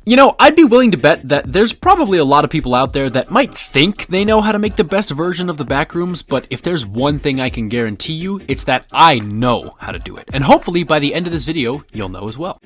You know, I'd be willing to bet that there's probably a lot of people out there that might think they know how to make the best version of the Backrooms, but if there's one thing I can guarantee you, it's that I know how to do it. And hopefully by the end of this video, you'll know as well.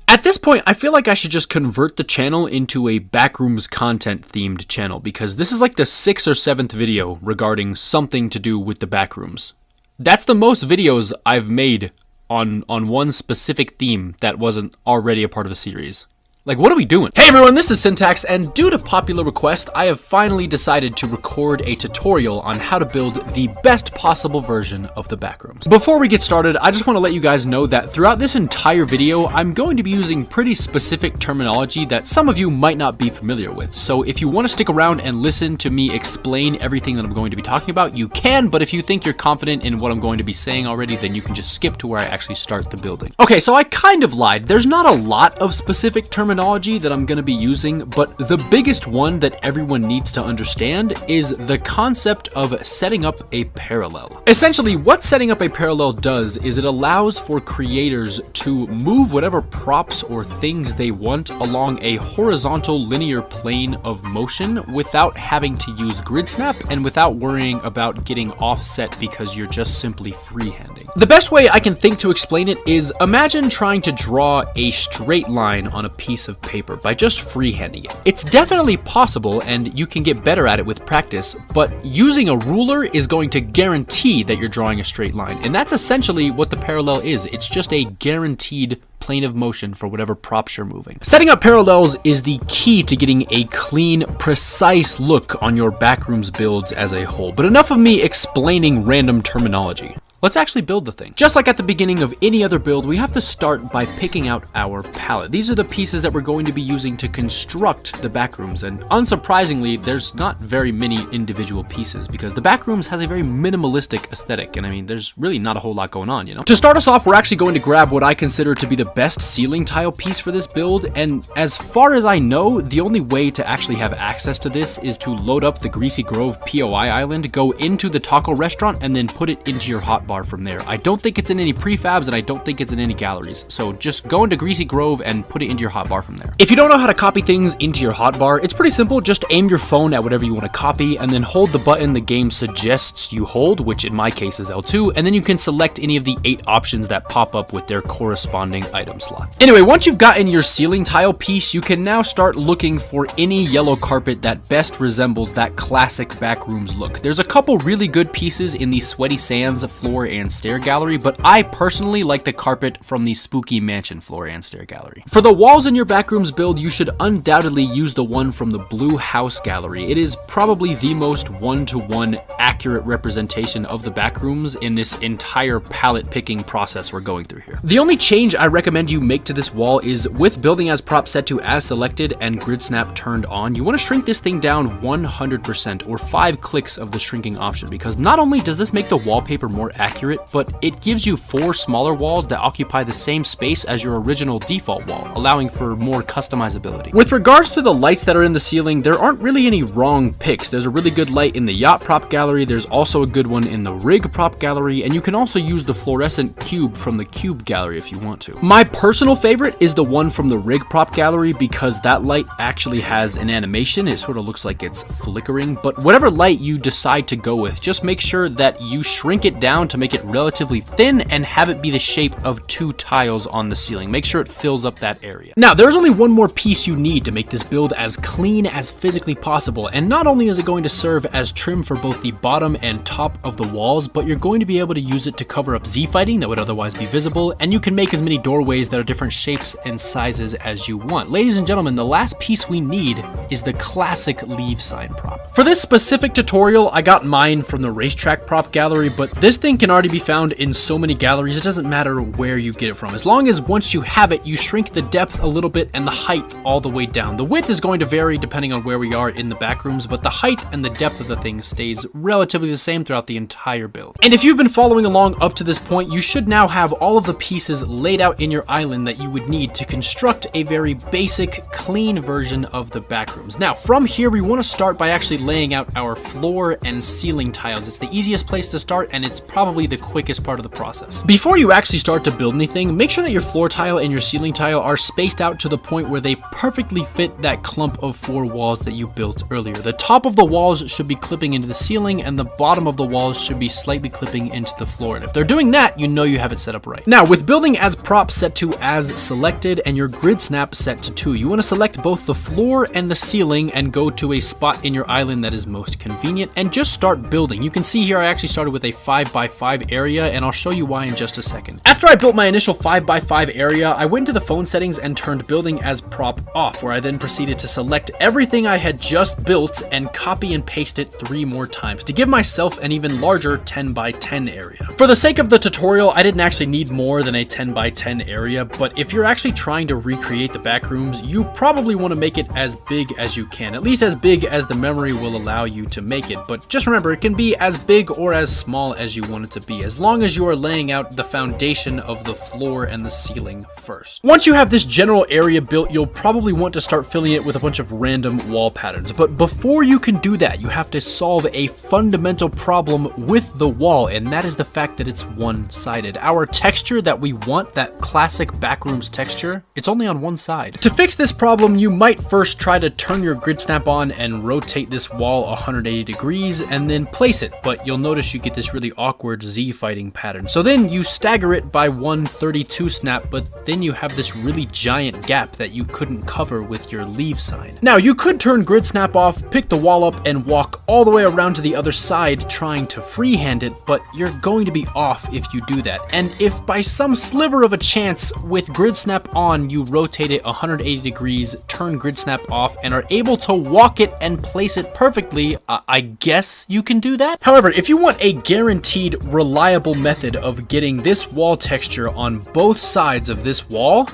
At this point, I feel like I should just convert the channel into a Backrooms content themed channel because this is like the 6th or 7th video regarding something to do with the Backrooms. That's the most videos I've made on one specific theme that wasn't already a part of a series. Like, what are we doing? Hey everyone, this is Syntax, and due to popular request, I have finally decided to record a tutorial on how to build the best possible version of the Backrooms. Before we get started, I just want to let you guys know that throughout this entire video, I'm going to be using pretty specific terminology that some of you might not be familiar with. So if you want to stick around and listen to me explain everything that I'm going to be talking about, you can, but if you think you're confident in what I'm going to be saying already, then you can just skip to where I actually start the building. Okay, so I kind of lied. There's not a lot of specific terminology that I'm going to be using, but the biggest one that everyone needs to understand is the concept of setting up a parallel. Essentially, what setting up a parallel does is it allows for creators to move whatever props or things they want along a horizontal linear plane of motion without having to use grid snap and without worrying about getting offset because you're just simply freehanding. The best way I can think to explain it is imagine trying to draw a straight line on a piece of paper by just freehanding it. It's definitely possible and you can get better at it with practice, but using a ruler is going to guarantee that you're drawing a straight line, and that's essentially what the parallel is. It's just a guaranteed plane of motion for whatever props you're moving. Setting up parallels is the key to getting a clean, precise look on your Backrooms builds as a whole, but enough of me explaining random terminology. Let's actually build the thing. Just like at the beginning of any other build, we have to start by picking out our palette. These are the pieces that we're going to be using to construct the Backrooms, and unsurprisingly, there's not very many individual pieces because the Backrooms has a very minimalistic aesthetic, and I mean, there's really not a whole lot going on, you know? To start us off, we're actually going to grab what I consider to be the best ceiling tile piece for this build, and as far as I know, the only way to actually have access to this is to load up the Greasy Grove POI island, go into the taco restaurant, and then put it into your hotbar from there. I don't think it's in any prefabs and I don't think it's in any galleries, so just go into Greasy Grove and put it into your hotbar from there. If you don't know how to copy things into your hotbar, it's pretty simple. Just aim your phone at whatever you want to copy and then hold the button the game suggests you hold, which in my case is L2, and then you can select any of the 8 options that pop up with their corresponding item slots. Anyway, once you've gotten your ceiling tile piece, you can now start looking for any yellow carpet that best resembles that classic Backrooms look. There's a couple really good pieces in the Sweaty Sands floor and stair gallery, but I personally like the carpet from the Spooky Mansion floor and stair gallery. For the walls in your Backrooms build, you should undoubtedly use the one from the Blue House gallery. It is probably the most one-to-one accurate representation of the Backrooms in this entire palette picking process we're going through here. The only change I recommend you make to this wall is with building as prop set to as selected and grid snap turned on, you want to shrink this thing down 100% or 5 clicks of the shrinking option, because not only does this make the wallpaper more accurate, but it gives you 4 smaller walls that occupy the same space as your original default wall, allowing for more customizability. With regards to the lights that are in the ceiling, there aren't really any wrong picks. There's a really good light in the yacht prop gallery, there's also a good one in the rig prop gallery, and you can also use the fluorescent cube from the cube gallery if you want to. My personal favorite is the one from the rig prop gallery because that light actually has an animation. It sort of looks like it's flickering, but whatever light you decide to go with, just make sure that you shrink it down to make it relatively thin and have it be the shape of 2 tiles on the ceiling. Make sure it fills up that area. Now, there's only one more piece you need to make this build as clean as physically possible, and not only is it going to serve as trim for both the bottom and top of the walls, but you're going to be able to use it to cover up Z-fighting that would otherwise be visible, and you can make as many doorways that are different shapes and sizes as you want. Ladies and gentlemen, the last piece we need is the classic leave sign prop. For this specific tutorial, I got mine from the racetrack prop gallery, but this thing can already be found in so many galleries, it doesn't matter where you get it from. As long as once you have it, you shrink the depth a little bit and the height all the way down. The width is going to vary depending on where we are in the backrooms, but the height and the depth of the thing stays relatively the same throughout the entire build. And if you've been following along up to this point, you should now have all of the pieces laid out in your island that you would need to construct a very basic, clean version of the backrooms. Now, from here, we want to start by actually laying out our floor and ceiling tiles. It's the easiest place to start, and it's probably the quickest part of the process. Before you actually start to build anything, make sure that your floor tile and your ceiling tile are spaced out to the point where they perfectly fit that clump of 4 walls that you built earlier. The top of the walls should be clipping into the ceiling, and the bottom of the walls should be slightly clipping into the floor. And if they're doing that, you know you have it set up right. Now, with building as props set to as selected and your grid snap set to 2, you want to select both the floor and the ceiling and go to a spot in your island that is most convenient and just start building. You can see here I actually started with a 5x5 area, and I'll show you why in just a second. After I built my initial 5x5 area, I went to the phone settings and turned building as prop off, where I then proceeded to select everything I had just built and copy and paste it 3 more times to give myself an even larger 10x10 area. For the sake of the tutorial, I didn't actually need more than a 10x10 area, but if you're actually trying to recreate the backrooms, you probably want to make it as big as you can, at least as big as the memory will allow you to make it. But just remember, it can be as big or as small as you want it to be, as long as you are laying out the foundation of the floor and the ceiling first. Once you have this general area built, you'll probably want to start filling it with a bunch of random wall patterns. But before you can do that, you have to solve a fundamental problem with the wall, and that is the fact that it's one-sided. Our texture that we want, that classic backrooms texture, it's only on one side. To fix this problem, you might first try to turn your grid snap on and rotate this wall 180 degrees and then place it, but you'll notice you get this really awkward Z fighting pattern. So then you stagger it by 132 snap, but then you have this really giant gap that you couldn't cover with your leave sign. Now, you could turn grid snap off, pick the wall up, and walk all the way around to the other side trying to freehand it, but you're going to be off if you do that. And if by some sliver of a chance with grid snap on, you rotate it 180 degrees, turn grid snap off, and are able to walk it and place it perfectly, I guess you can do that. However, if you want a guaranteed, reliable method of getting this wall texture on both sides of this wall,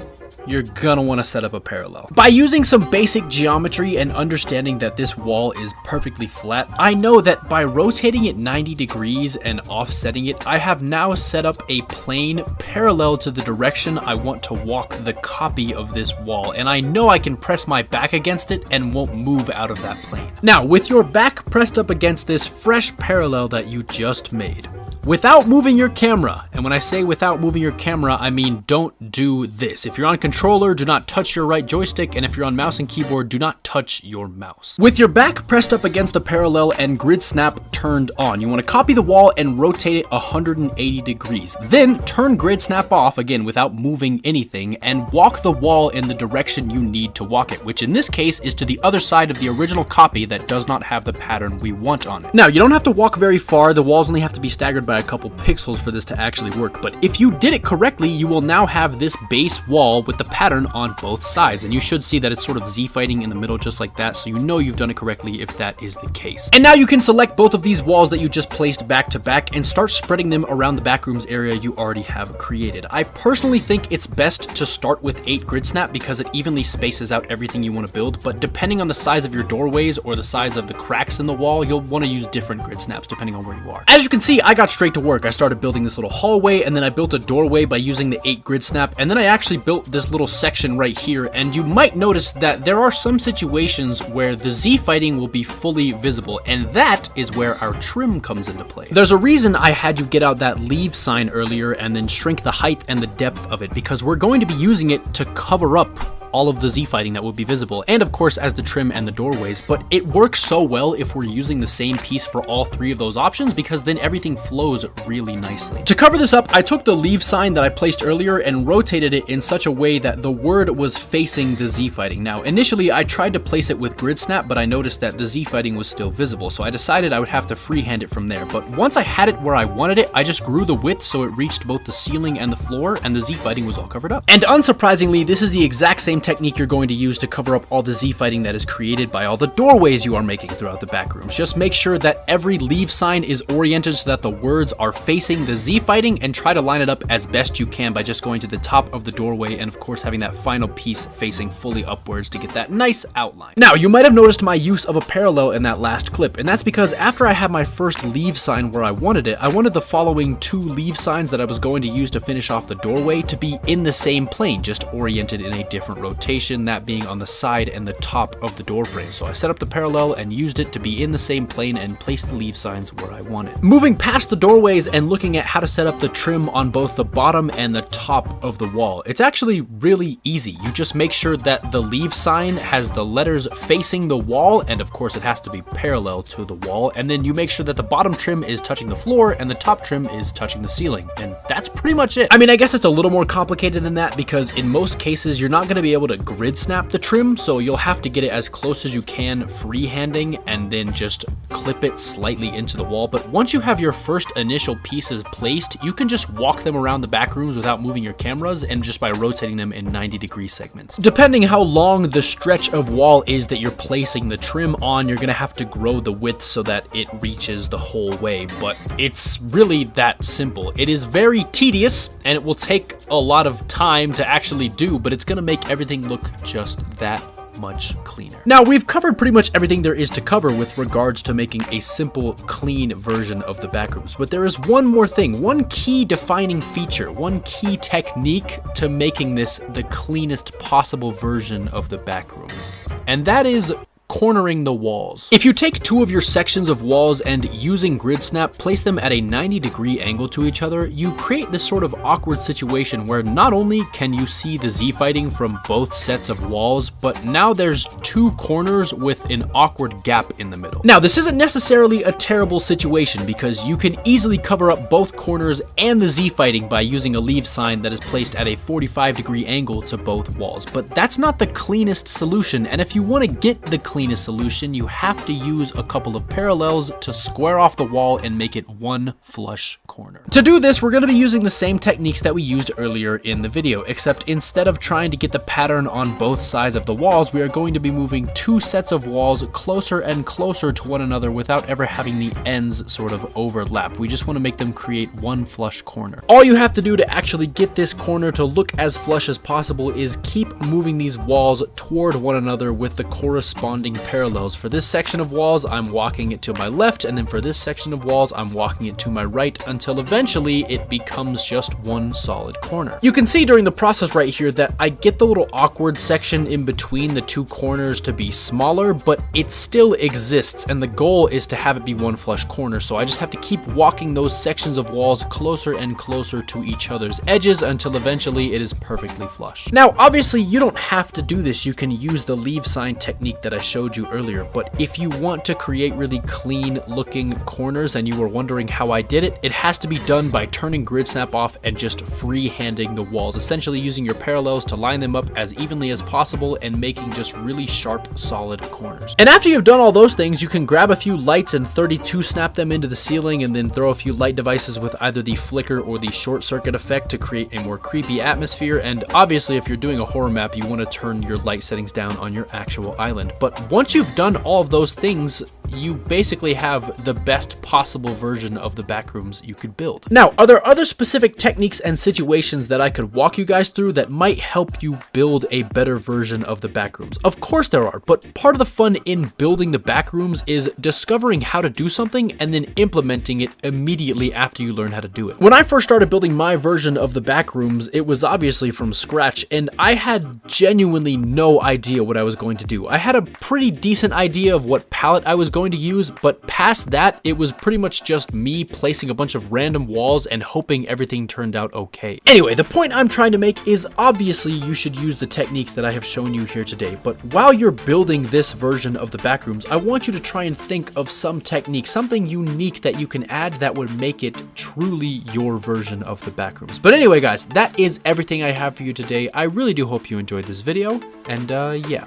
you're gonna want to set up a parallel. By using some basic geometry and understanding that this wall is perfectly flat, I know that by rotating it 90 degrees and offsetting it, I have now set up a plane parallel to the direction I want to walk the copy of this wall, and I know I can press my back against it and won't move out of that plane. Now, with your back pressed up against this fresh parallel that you just made, without moving your camera, and when I say without moving your camera, I mean don't do this. If you're on controller, do not touch your right joystick, and if you're on mouse and keyboard, do not touch your mouse. With your back pressed up against the parallel and grid snap turned on, you want to copy the wall and rotate it 180 degrees. Then turn grid snap off, again without moving anything, and walk the wall in the direction you need to walk it, which in this case is to the other side of the original copy that does not have the pattern we want on it. Now, you don't have to walk very far, the walls only have to be staggered by a couple pixels for this to actually work, but if you did it correctly, you will now have this base wall with the pattern on both sides, and you should see that it's sort of Z fighting in the middle just like that, so you know you've done it correctly if that is the case. And now you can select both of these walls that you just placed back to back and start spreading them around the backrooms area you already have created. I personally think it's best to start with 8 grid snap because it evenly spaces out everything you want to build, but depending on the size of your doorways or the size of the cracks in the wall, you'll want to use different grid snaps depending on where you are. As you can see, I got straight to work. I started building this little hallway, and then I built a doorway by using the 8 grid snap, and then I actually built this little section right here, and you might notice that there are some situations where the Z fighting will be fully visible, and that is where our trim comes into play. There's a reason I had you get out that leave sign earlier and then shrink the height and the depth of it, because we're going to be using it to cover up all of the Z fighting that would be visible, and of course as the trim and the doorways, but it works so well if we're using the same piece for all 3 of those options, because then everything flows really nicely. To cover this up, I took the leave sign that I placed earlier and rotated it in such a way that the word was facing the Z fighting. Now, initially I tried to place it with grid snap, but I noticed that the Z fighting was still visible, so I decided I would have to freehand it from there. But once I had it where I wanted it, I just grew the width so it reached both the ceiling and the floor, and the Z fighting was all covered up. And unsurprisingly, this is the exact same technique you're going to use to cover up all the Z-fighting that is created by all the doorways you are making throughout the backrooms. Just make sure that every leave sign is oriented so that the words are facing the Z-fighting, and try to line it up as best you can by just going to the top of the doorway and of course having that final piece facing fully upwards to get that nice outline. Now, you might have noticed my use of a parallel in that last clip, and that's because after I had my first leave sign where I wanted it, I wanted the following two leave signs that I was going to use to finish off the doorway to be in the same plane, just oriented in a different rotation, that being on the side and the top of the door frame. So I set up the parallel and used it to be in the same plane and placed the leave signs where I wanted. Moving past the doorways and looking at how to set up the trim on both the bottom and the top of the wall, it's actually really easy. You just make sure that the leave sign has the letters facing the wall, and of course it has to be parallel to the wall, and then you make sure that the bottom trim is touching the floor and the top trim is touching the ceiling, and that's pretty much it. I mean, I guess it's a little more complicated than that because in most cases you're not going to be able to grid snap the trim, so you'll have to get it as close as you can freehanding and then just clip it slightly into the wall. But once you have your first initial pieces placed, you can just walk them around the back rooms without moving your cameras and just by rotating them in 90-degree segments. Depending how long the stretch of wall is that you're placing the trim on, you're going to have to grow the width so that it reaches the whole way, but it's really that simple. It is very tedious and it will take a lot of time to actually do, but it's going to make everything look just that much cleaner. Now, we've covered pretty much everything there is to cover with regards to making a simple, clean version of the backrooms, but there is one more thing, one key defining feature, one key technique to making this the cleanest possible version of the backrooms, and that is cornering the walls. If you take two of your sections of walls and using grid snap place them at a 90-degree angle to each other, you create this sort of awkward situation where not only can you see the Z-fighting from both sets of walls, but now there's two corners with an awkward gap in the middle. Now, this isn't necessarily a terrible situation because you can easily cover up both corners and the Z-fighting by using a leave sign that is placed at a 45-degree angle to both walls, but that's not the cleanest solution, and if you want to get the cleanest solution, you have to use a couple of parallels to square off the wall and make it one flush corner. To do this, we're going to be using the same techniques that we used earlier in the video, except instead of trying to get the pattern on both sides of the walls, we are going to be moving two sets of walls closer and closer to one another without ever having the ends sort of overlap. We just want to make them create one flush corner. All you have to do to actually get this corner to look as flush as possible is keep moving these walls toward one another with the corresponding parallels. For this section of walls, I'm walking it to my left, and then for this section of walls, I'm walking it to my right until eventually it becomes just one solid corner. You can see during the process right here that I get the little awkward section in between the two corners to be smaller, but it still exists, and the goal is to have it be one flush corner, so I just have to keep walking those sections of walls closer and closer to each other's edges until eventually it is perfectly flush. Now, obviously, you don't have to do this. You can use the leave sign technique that I showed you earlier, but if you want to create really clean looking corners and you were wondering how I did it, it has to be done by turning grid snap off and just freehanding the walls, essentially using your parallels to line them up as evenly as possible and making just really sharp, solid corners. And after you've done all those things, you can grab a few lights and 32 snap them into the ceiling and then throw a few light devices with either the flicker or the short circuit effect to create a more creepy atmosphere. And obviously, if you're doing a horror map, you want to turn your light settings down on your actual island. But once you've done all of those things, you basically have the best possible version of the backrooms you could build. Now, are there other specific techniques and situations that I could walk you guys through that might help you build a better version of the backrooms? Of course there are, but part of the fun in building the backrooms is discovering how to do something and then implementing it immediately after you learn how to do it. When I first started building my version of the backrooms, it was obviously from scratch, and I had genuinely no idea what I was going to do. I had a pretty decent idea of what palette I was going to use, but past that, it was pretty much just me placing a bunch of random walls and hoping everything turned out okay. Anyway, the point I'm trying to make is obviously you should use the techniques that I have shown you here today, but while you're building this version of the backrooms, I want you to try and think of some technique, something unique that you can add that would make it truly your version of the backrooms. But anyway, guys, that is everything I have for you today. I really do hope you enjoyed this video, and yeah.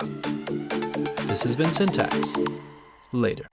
This has been Syntax. Later.